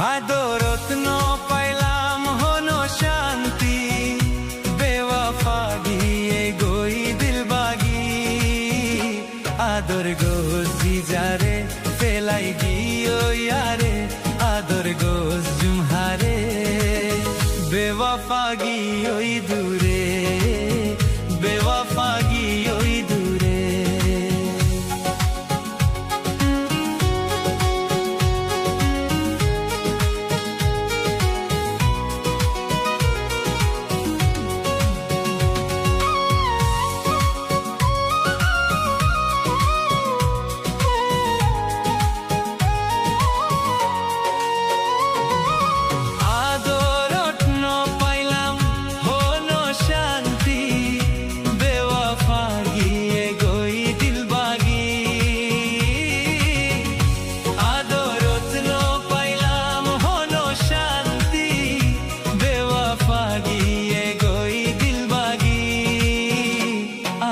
আদরত ন পাইলাম হনো শান্তি বেওয়াফা গিয়ে গই দিল বাগি আদর গোজি যারে ফেলাই গিয়ে ইয়ারে আদর গোজ জুমহারে বেওয়াফা গিয়ে দূরে বেওয়াফা গিয়ে দূরে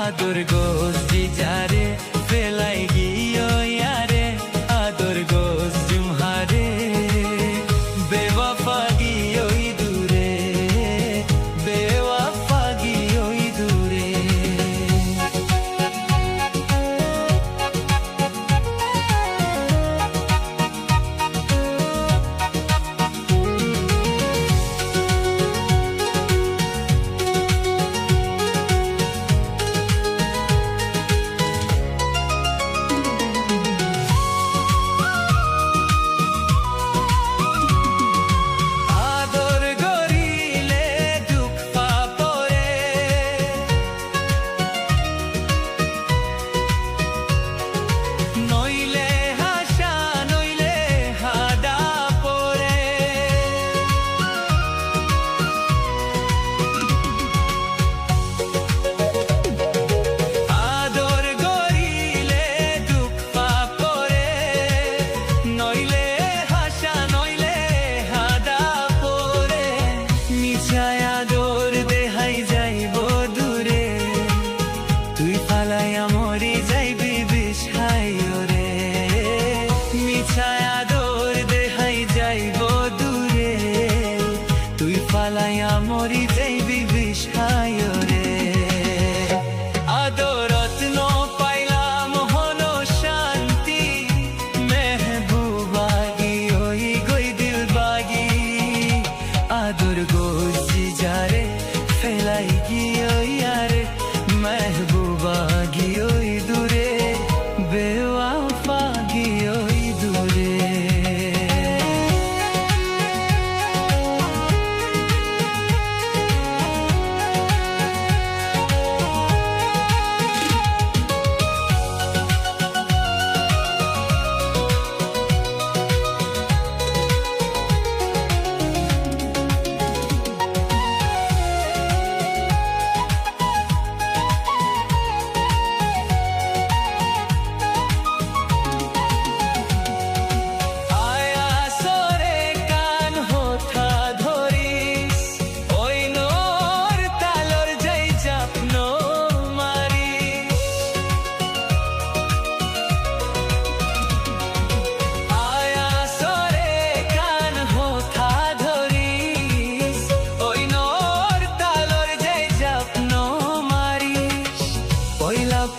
আদর গোজি যারে ফেলাই গিয়ে ইয়ারে আদর গোজ জুমহারে বেওয়াফা গিয়ে দূরে বেওয়াফা গিয়ে দূরে মরি যাইবি বিষাই রে মিছায়া দোর দেহাই যাইব দূরে তুই ফালাইয়া মরি যাইবি বিষাই রে আদরত ন পাইলাম হনো শান্তি মেহবুবা গই গই দিল বাগি আদর গোজি যারে ফেলাই গিয়ে ইয়ারে মেহবুবা গিয়ে দূরে বেওয়াফা গিয়ে দূরে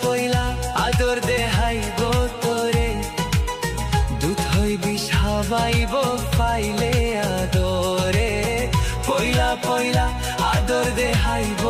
পয়লা আদর দেহাইব তোরে দুধ হইবি সাবাইব পাইলে আদরে পয়লা আদর দেহাইব